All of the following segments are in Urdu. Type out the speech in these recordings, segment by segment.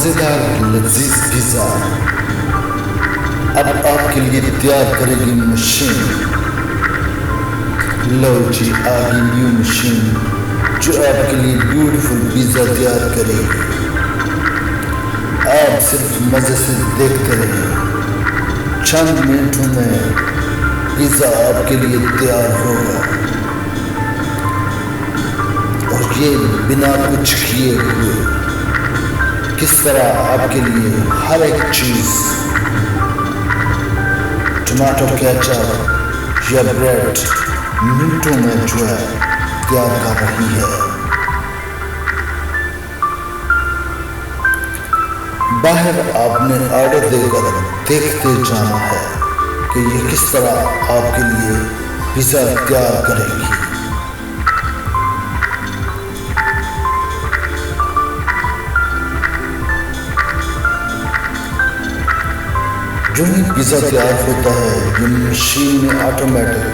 مزیدار لذیذ پیزا اب آپ کے لیے تیار کرے گی مشین۔ لو جی آ گئی نیو مشین جو آپ کے لیے بیوٹیفل پیزا تیار کرے گی۔ آپ صرف مزے سے دیکھتے رہیں، چند منٹوں میں پیزا آپ کے لیے تیار ہوگا، اور یہ بنا کچھ کیے ہوئے کس طرح آپ کے لیے ہر ایک چیز ٹماٹو کیچپ یا بریڈ منٹوں میں جو ہے تیار کر رہی ہے۔ باہر آپ نے آرڈر دے کر دیکھتے جانا ہے کہ یہ کس طرح آپ کے لیے پیزا تیار کرے گی۔ جو ہی پیزا تیار ہوتا ہے یہ مشین میں آٹومیٹک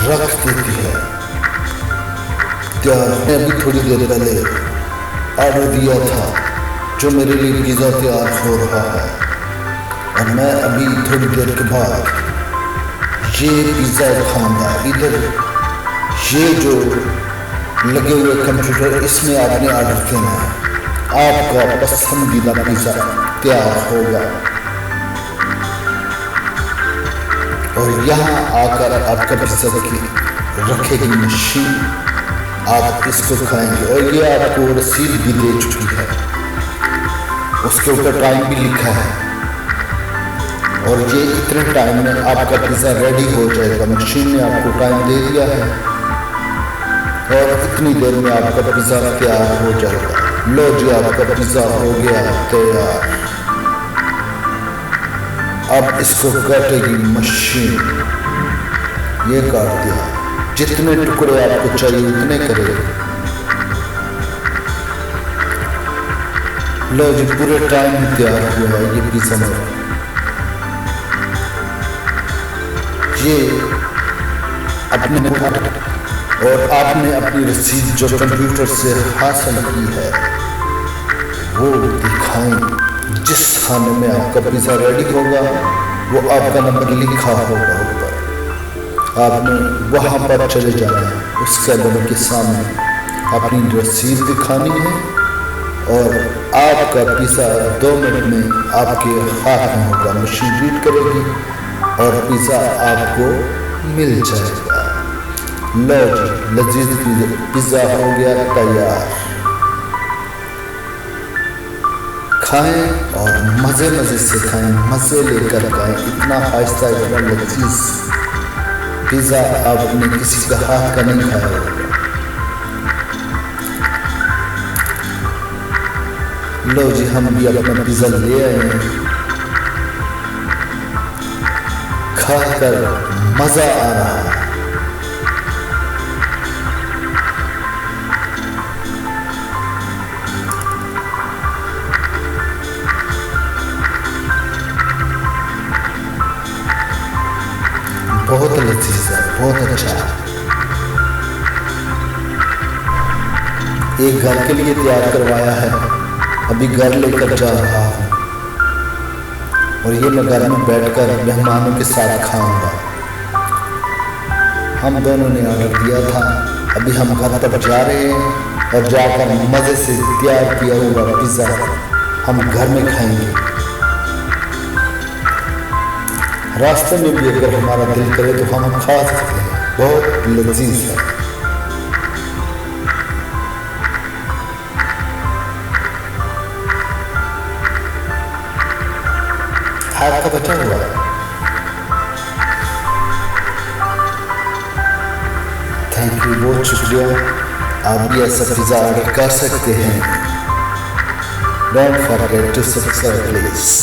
رکھ دیتی ہے تیار۔ میں ابھی تھوڑی دیر پہلے آرڈر دیا تھا جو میرے لیے پیزا تیار ہو رہا ہے، اور میں ابھی تھوڑی دیر کے بعد یہ پیزا کھاؤں گا۔ ادھر یہ جو لگے ہوئے کمپیوٹر، اس میں آپ نے آرڈر دینا ہے، آپ کا پسندیدہ پیزا تیار ہوگا، اور یہاں آ کر آپ کا پیزا رکھے گی مشین، آپ اس کو کھائیں گے، اور یہ آپ کو رسید بھی دے چکی ہے، اس کے اوپر ٹائم بھی لکھا ہے، اور یہ اتنے ٹائم میں آپ کا پیزا ریڈی ہو جائے گا۔ مشین نے آپ کو ٹائم دے دیا ہے، اور اتنی دیر میں آپ کا پیزا تیار ہو جائے گا۔ لو جی آپ کا پیزا ہو گیا تیار۔ اب اس کو کاٹے گی مشین، یہ کاٹ دیا، جتنے ٹکڑے آپ کو چاہیے اتنے کرے گا۔ لو جی پورے ٹائم میں تیار ہوا ہے یہ پیزا میرا۔ یہ اپنے اور آپ نے اپنی رسید جو کمپیوٹر سے حاصل کی ہے وہ دکھائیں۔ جس کھانے میں آپ کا پیزا ریڈی ہوگا وہ آپ کا نمبر لکھا ہوگا اوپر، آپ نے وہاں پر چلے جانا ہے، اس کیمرے کے سامنے اپنی رسید دکھانی ہے، اور آپ کا پیزا 2 منٹ میں آپ کے ہاتھ میں ہوگا۔ مشین ریڈ کرے گی اور پیزا آپ کو مل جائے گا۔ لو جی لذیذ پیزا ہو گیا تیار۔ کھائیں اور مزے سے کھائیں، مزے لے کر کھائیں۔ اتنا آہستہ اتنا لذیذ پیزا آپ نے کسی کا ہاتھ کا نہیں کھایا ہوگا۔ لو جی ہم بھی اپنا پیزا لے آئے ہیں، کھا کر مزہ آ رہا ہے۔ بہت لذیذ ہے، بہت اچھا ہے۔ ایک گھر کے لیے تیار کروایا ہے، ابھی گھر لے کر جا رہا ہوں، اور یہ میں گھر میں بیٹھ کر مہمانوں کے ساتھ کھاؤں گا۔ ہم دونوں نے آرڈر دیا تھا، ابھی ہم گھر پر جا رہے ہیں، اور جا کر مزے سے تیار کیا ہوا پیزا ہم گھر میں کھائیں گے۔ راستے میں بھی اگر ہمارا دل کرے تو ہم کھا سکتے ہیں، بہت لذیذ ہے۔ ہاتھ کا بچا ہوا ہے۔ تھینک یو، بہت شکریہ۔ آپ بھی ایسا پیزا آرڈر کر سکتے ہیں۔ Don't forget to subscribe please.